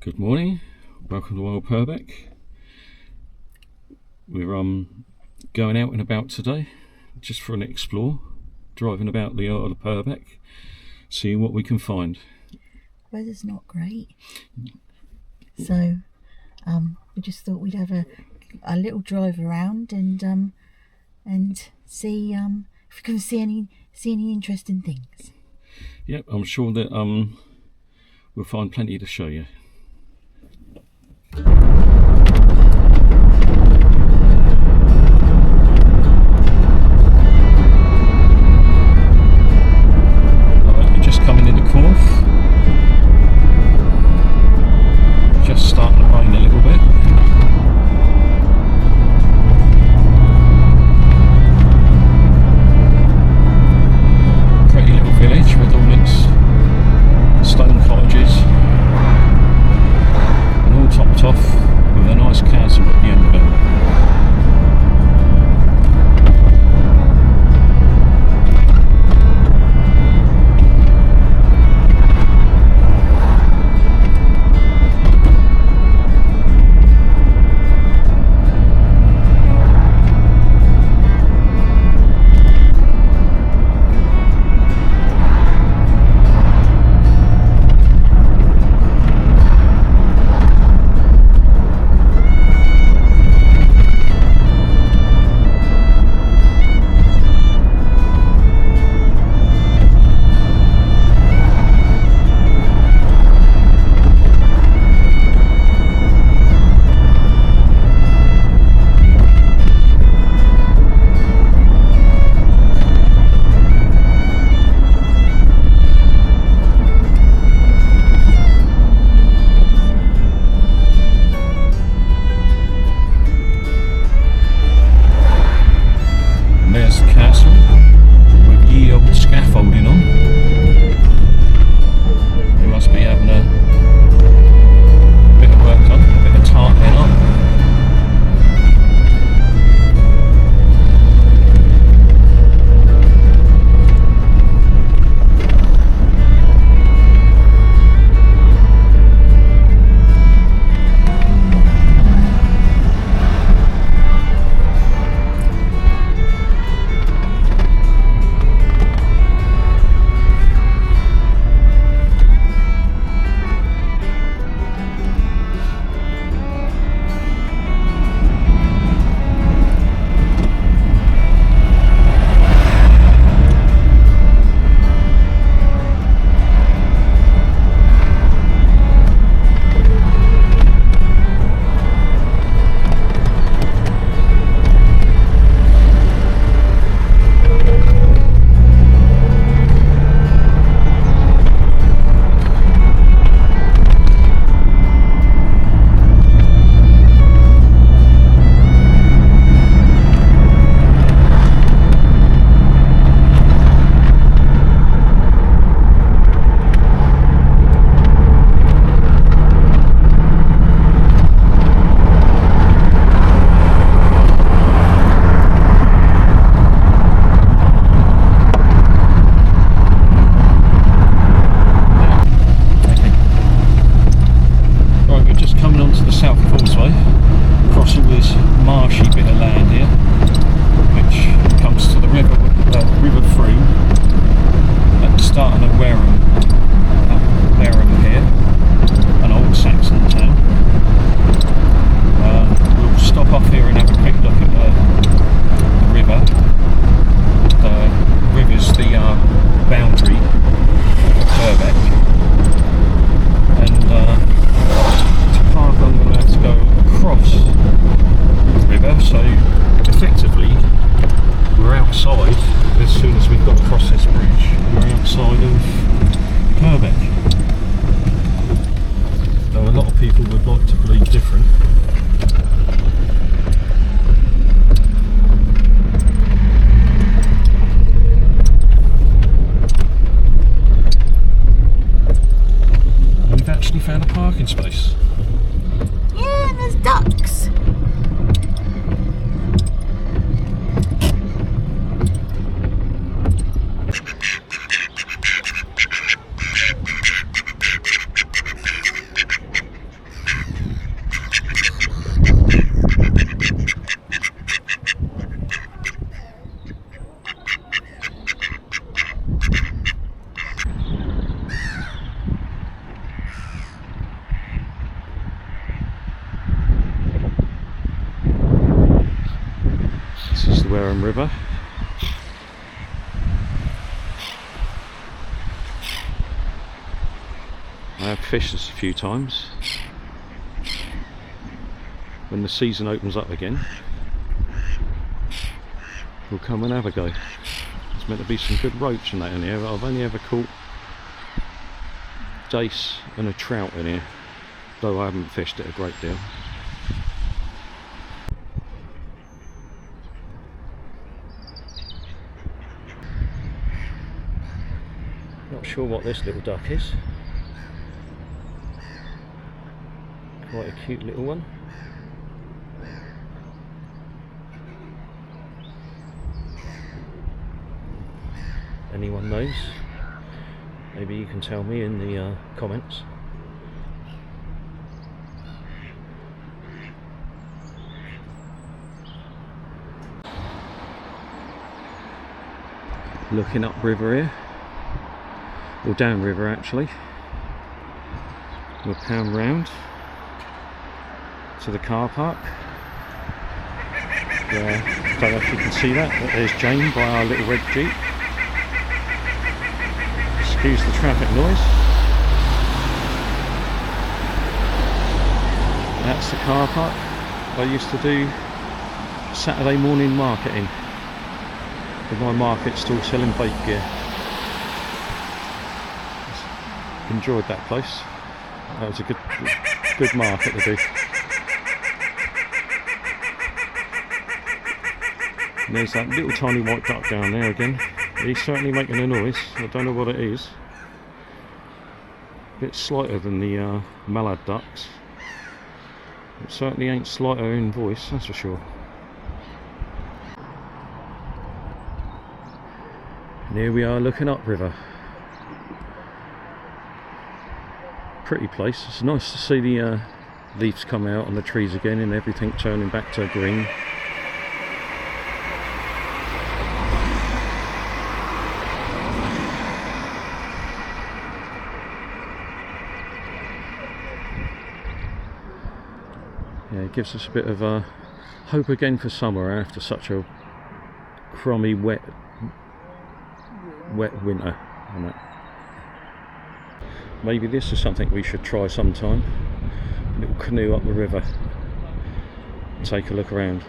Good morning, welcome to Wild Purbeck. We're going out and about today, just for an explore, driving about the Isle of Purbeck, seeing what we can find. Weather's not great, so we just thought we'd have a little drive around and see if we can see any interesting things. Yep, I'm sure that we'll find plenty to show you. We're just coming into Corf. Just starting to rain a little bit. Pretty little village with all its stone cottages, and all topped off with a nice castle at the end of it. There's the castle with ye old scaffolding on. They must be having a bit of work done, a bit of tarting on. People would like to believe different. We've actually found a parking space. Yeah, and there's ducks. Wareham River. I have fished this a few times. When the season opens up again, we'll come and have a go. There's meant to be some good roach and that in here. I've only ever caught dace and a trout in here, though I haven't fished it a great deal. Not sure what this little duck is. Quite a cute little one. Anyone knows? Maybe you can tell me in the comments. Looking up river here, or down river actually. We'll pan round to the car park. Yeah, don't know if you can see that, but there's Jane by our little red Jeep. Excuse the traffic noise. That's the car park. I used to do Saturday morning marketing with my market stall selling bait gear. Enjoyed that place. That was a good market to do. And there's that little tiny white duck down there again. He's certainly making a noise. I don't know what it is. A bit slighter than the mallard ducks. It certainly ain't slighter in voice, that's for sure. And here we are looking up river. Pretty place. It's nice to see the leaves come out on the trees again and everything turning back to green. Yeah, it gives us a bit of hope again for summer after such a crummy, wet winter. Isn't it? Maybe this is something we should try sometime. A little canoe up the river. Take a look around.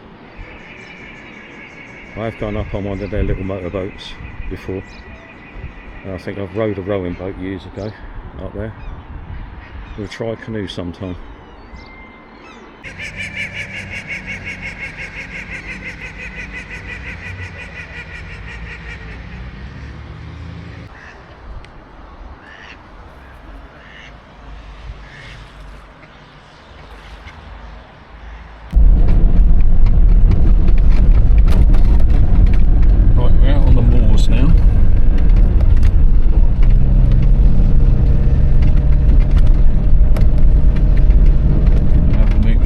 I've gone up on one of their little motorboats before. I think I've rowed a rowing boat years ago up there. We'll try a canoe sometime.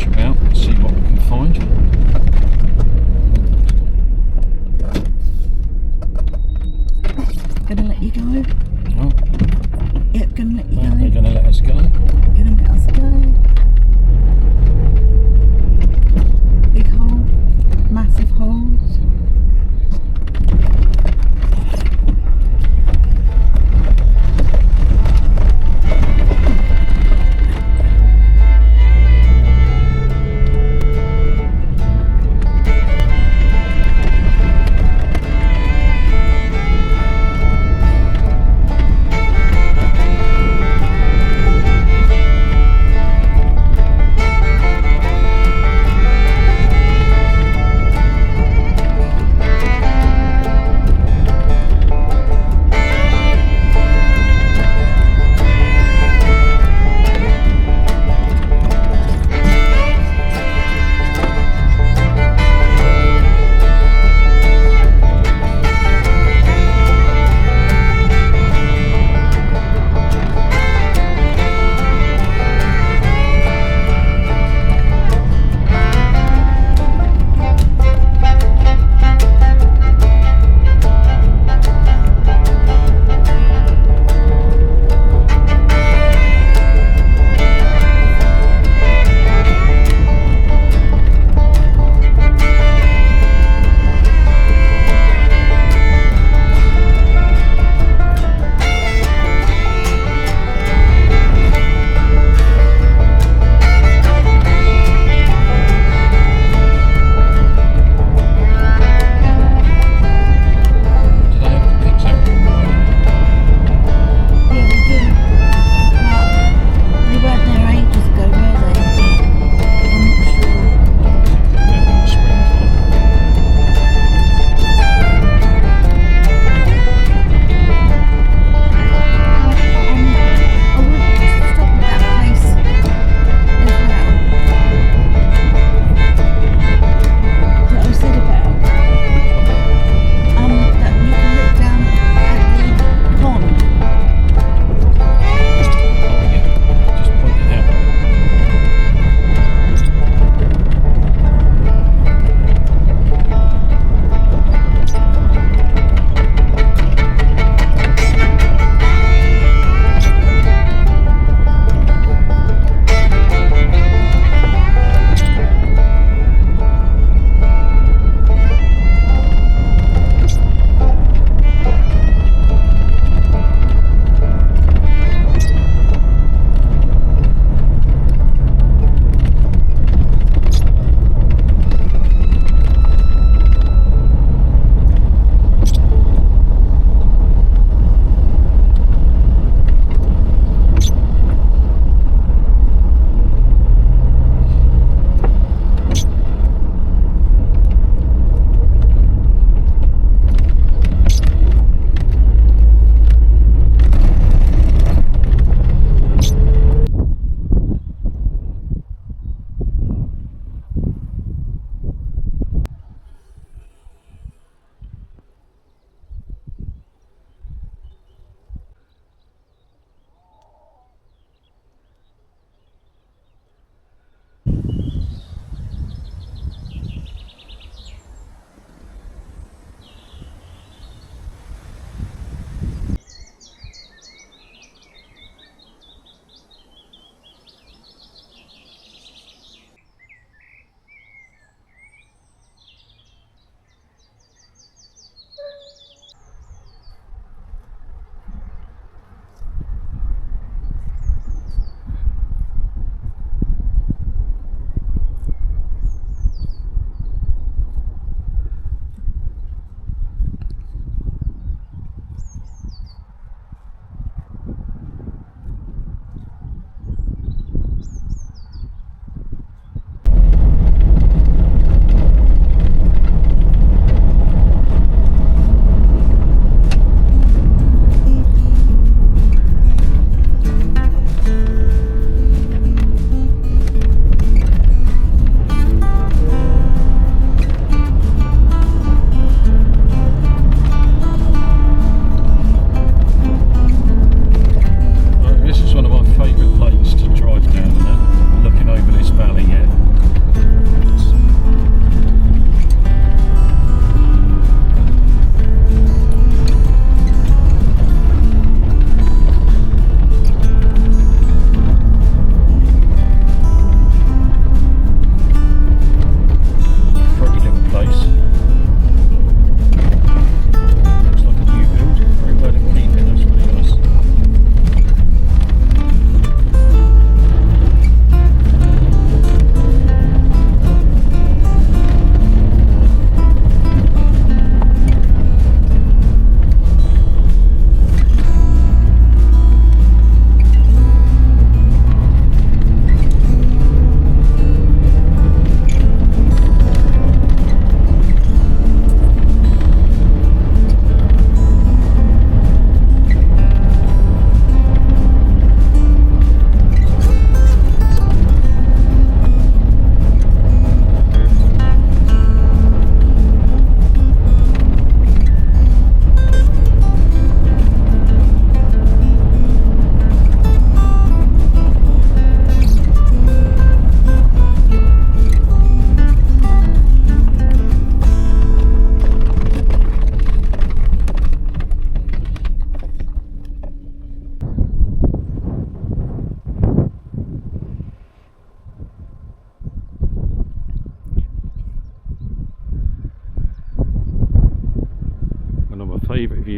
About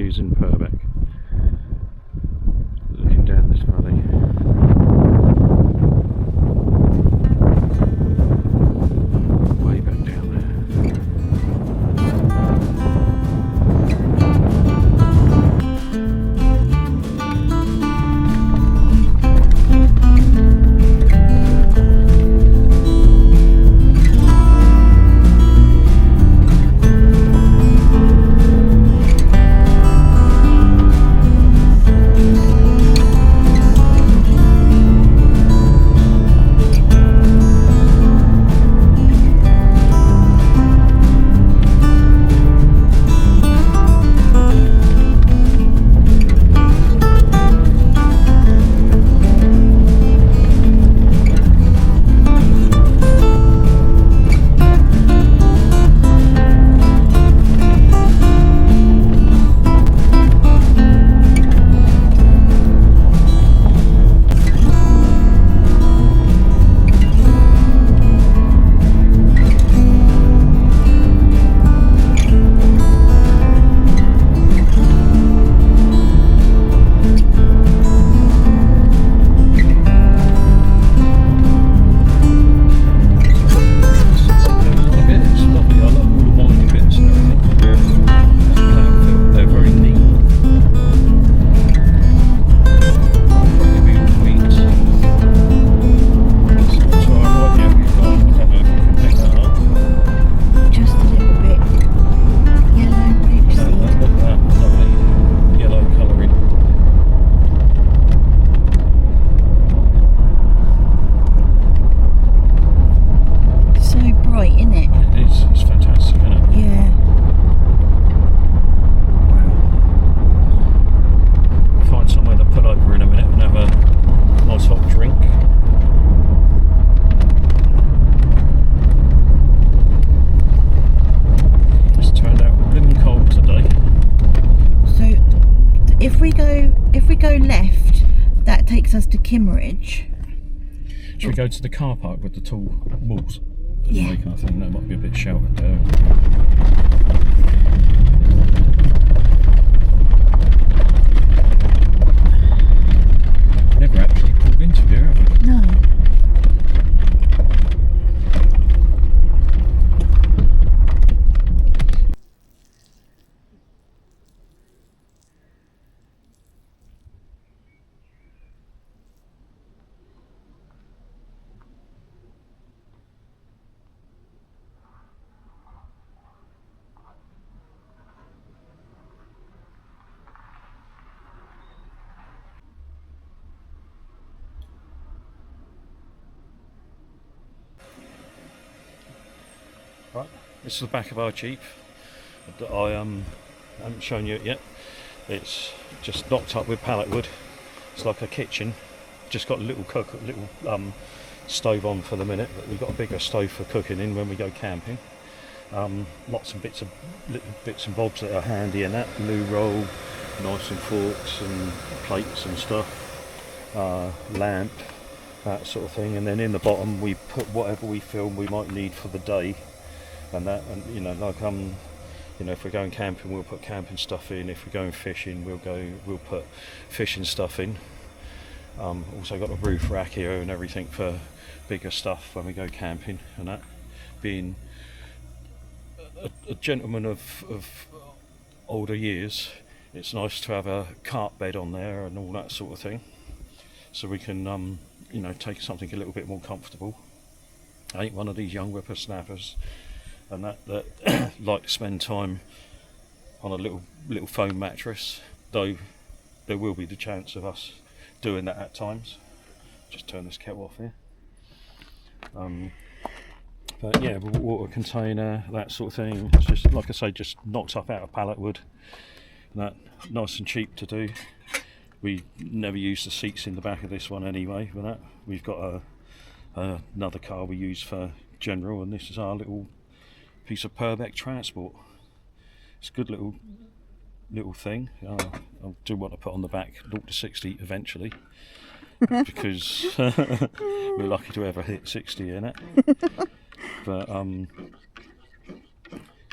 views in Purbeck. Looking down this valley. Way back down there. Should we go to the car park with the tall walls? Yeah. I think that might be a bit sheltered there. Never actually pulled into here, have we? No. Right, this is the back of our Jeep. I haven't shown you it yet. It's just knocked up with pallet wood. It's like a kitchen. Just got a little stove on for the minute, but we've got a bigger stove for cooking in when we go camping. Lots of little bits and bobs that are handy in that. Loo roll, knives and forks and plates and stuff. Lamp, that sort of thing. And then in the bottom we put whatever we feel we might need for the day. And that, and you know, like if we're going camping, we'll put camping stuff in. If we're going fishing, we'll put fishing stuff in. Also got a roof rack here and everything for bigger stuff when we go camping. And that, being a gentleman of older years, it's nice to have a cart bed on there and all that sort of thing, so we can take something a little bit more comfortable. I ain't one of these young whippersnappers and that like to spend time on a little foam mattress, though there will be the chance of us doing that at times. Just turn this kettle off here. But yeah, water container, that sort of thing. It's just, like I say, just knocked up out of pallet wood. And that, nice and cheap to do. We never use the seats in the back of this one anyway. With that, we've got another car we use for general, and this is our little piece of Purbeck transport. It's a good little thing. I do want to put on the back 0 to 60 eventually, because we're lucky to ever hit 60 in it. But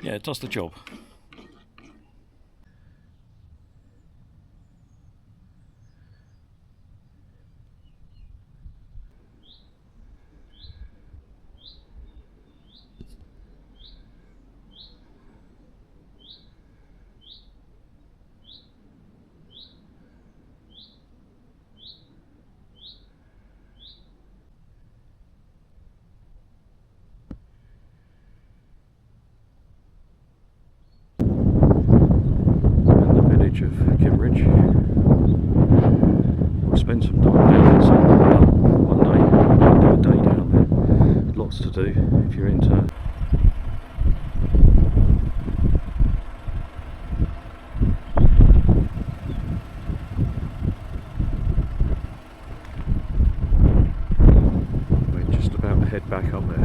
yeah, it does the job. Purbeck Ridge. We'll spend some time down there one day. We'll do a day down there. Lots to do if you're into. We're just about to head back up there.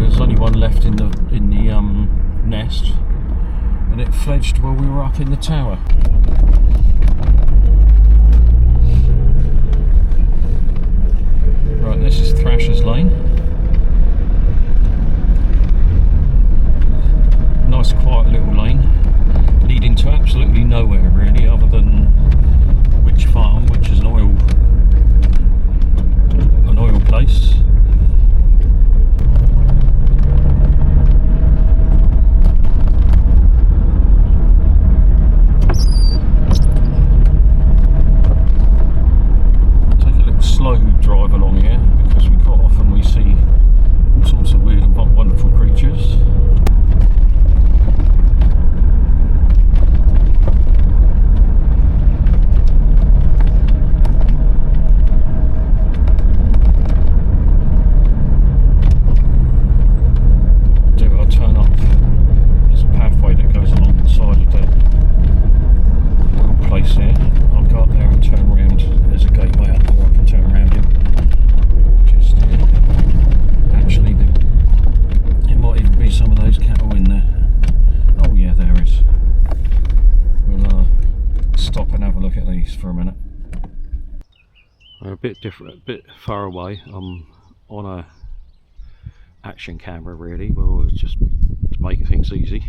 there's only one left in the nest, and it fledged while we were up in the tower. Right, this is Thrasher's Lane. Nice quiet little lane leading to absolutely nowhere really, other than Witch Farm, which is an oil place. Take a little slow drive along here because quite often we see all sorts of weird and wonderful creatures. For a minute. We're a bit different, a bit far away. I'm on a action camera really, well, it's just to make things easy.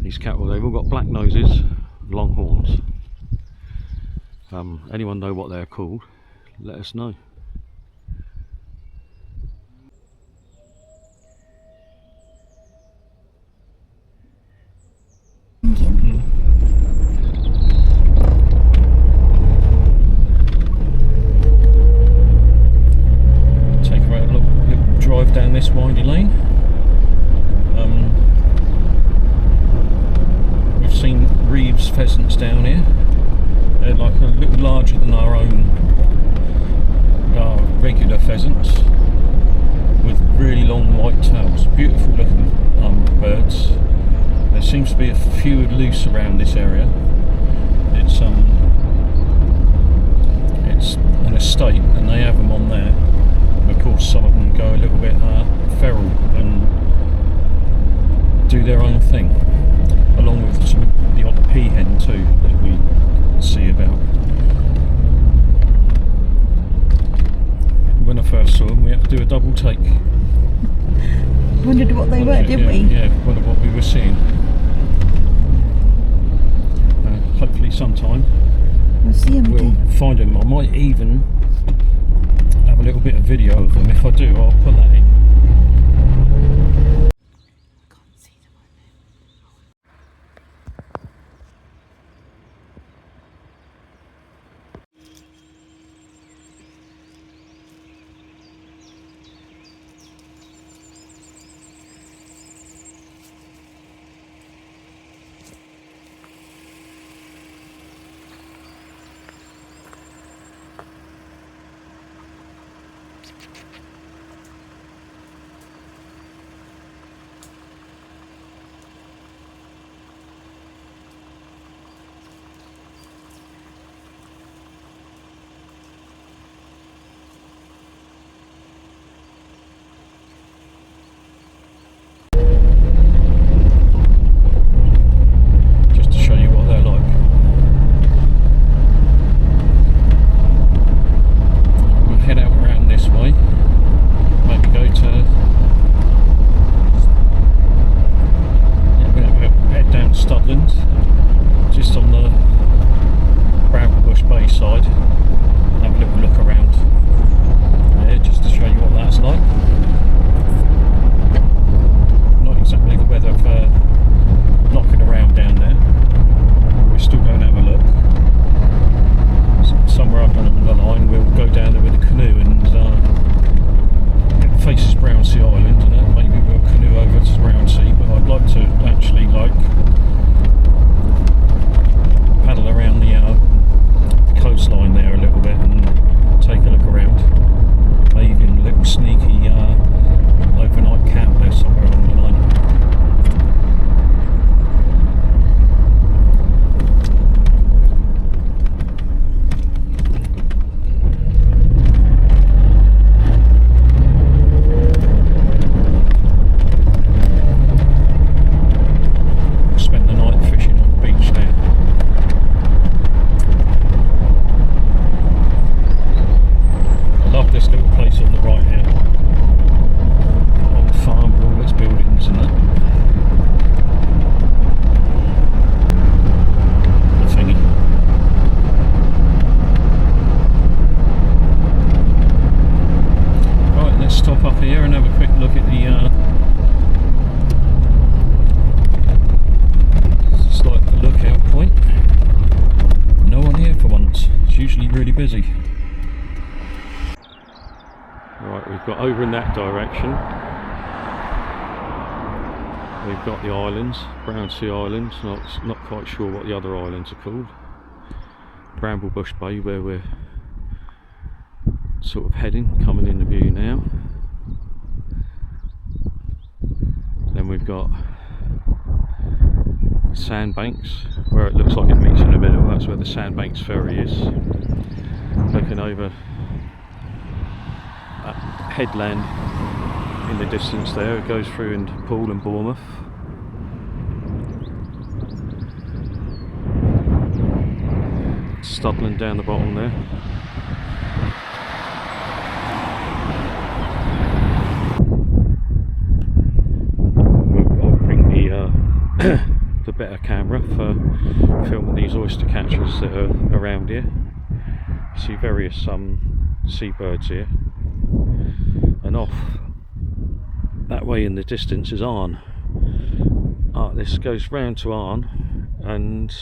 These cattle, they've all got black noses, long horns. Anyone know what they're called? Let us know. Down this windy lane. We've seen Reeves pheasants down here. They're like a little larger than our own regular pheasants, with really long white tails. Beautiful looking birds. There seems to be a few loose around this area. It's an estate and they have them on there. Of course, some of them go a little bit feral and do their own thing, along with the odd peahen too that we see about. When I first saw them, we had to do a double take. Wondered what they were, didn't we? Yeah, wondered what we were seeing. Hopefully, sometime we'll see them. We'll find them. I might even have a little bit of video of them. If I do, I'll put that in. over in that direction we've got the islands, Brownsea Islands. Not quite sure what the other islands are called. Bramblebush Bay, where we're sort of heading, coming into view now. Then we've got Sandbanks, where it looks like it meets in the middle. That's where the Sandbanks ferry is. Looking over that headland in the distance there, it goes through into Poole and Bournemouth. Studland down the bottom there. I'll bring the better camera for filming these oyster catchers that are around here. You see various seabirds here, and off that way in the distance is Arn. This goes round to Arn, and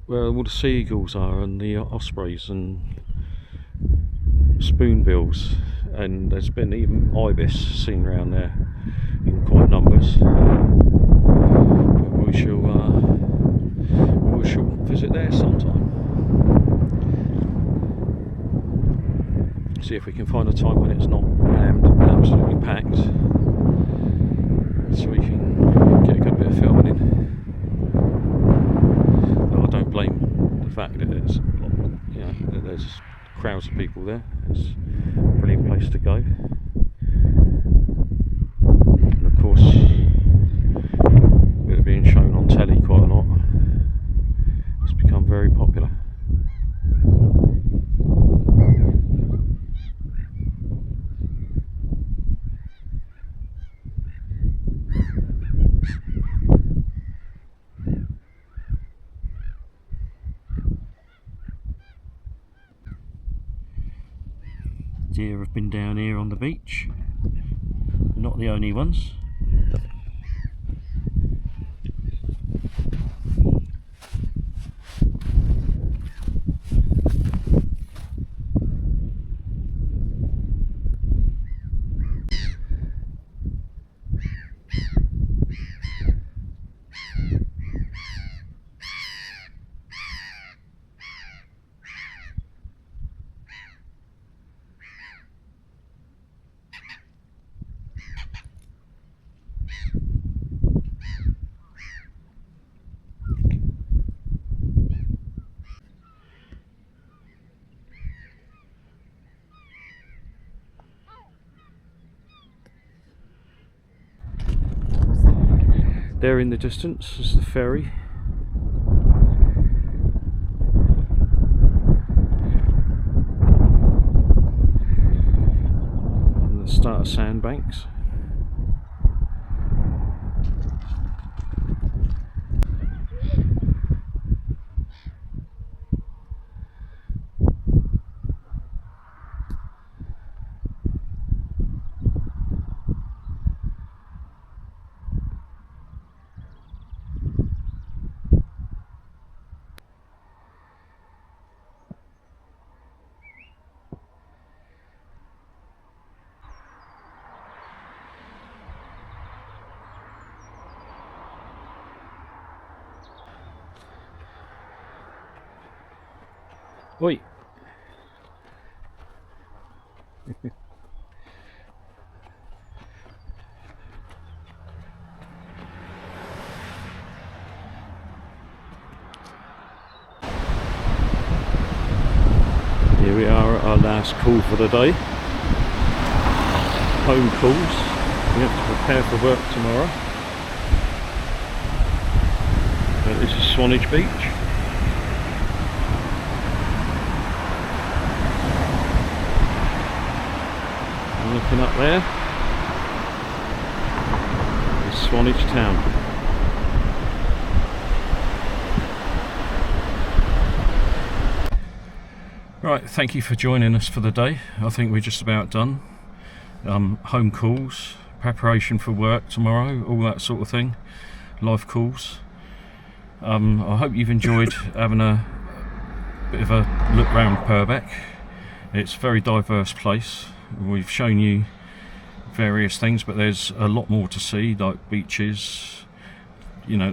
where all the seagulls are, and the ospreys and spoonbills, and there's been even ibis seen around there in quite numbers. But we shall visit there sometime. See if we can find a time when it's not rammed, absolutely packed, so we can get a good bit of filming in. Though I don't blame the fact that it's, you know, that there's crowds of people there. It's a brilliant place to go. And of course, with it being shown on telly quite a lot, it's become very popular. Deer have been down here on the beach. They're not the only ones. There in the distance is the ferry. And the start of Sandbanks. Oi! Here we are at our last call for the day. Home calls. We have to prepare for work tomorrow. This is Swanage Beach. Looking up there is Swanage town. Right, thank you for joining us for the day. I think we're just about done. Home calls, preparation for work tomorrow, all that sort of thing. Live calls. I hope you've enjoyed having a bit of a look round Purbeck. It's a very diverse place. We've shown you various things, but there's a lot more to see, like beaches, you know,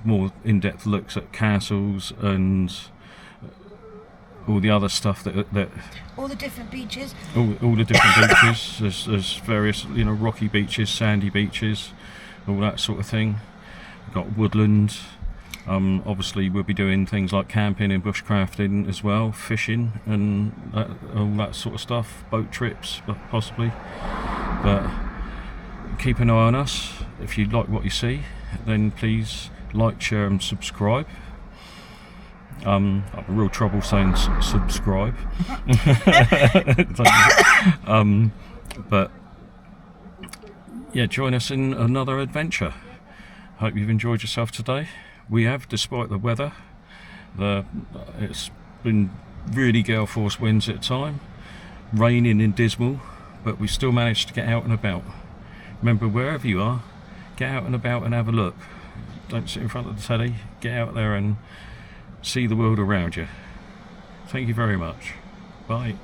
more in-depth looks at castles and all the other stuff that All the different beaches. all the different beaches. There's various, you know, rocky beaches, sandy beaches, all that sort of thing. We've got woodland. Obviously we'll be doing things like camping and bushcrafting as well, fishing and all that sort of stuff, boat trips possibly. But keep an eye on us. If you like what you see, then please like, share and subscribe. I'm in real trouble saying subscribe. But yeah, join us in another adventure. Hope you've enjoyed yourself today. We have, despite the weather. It's been really gale force winds at the time, raining and dismal, but we still managed to get out and about. Remember, wherever you are, get out and about and have a look. Don't sit in front of the telly, get out there and see the world around you. Thank you very much. Bye.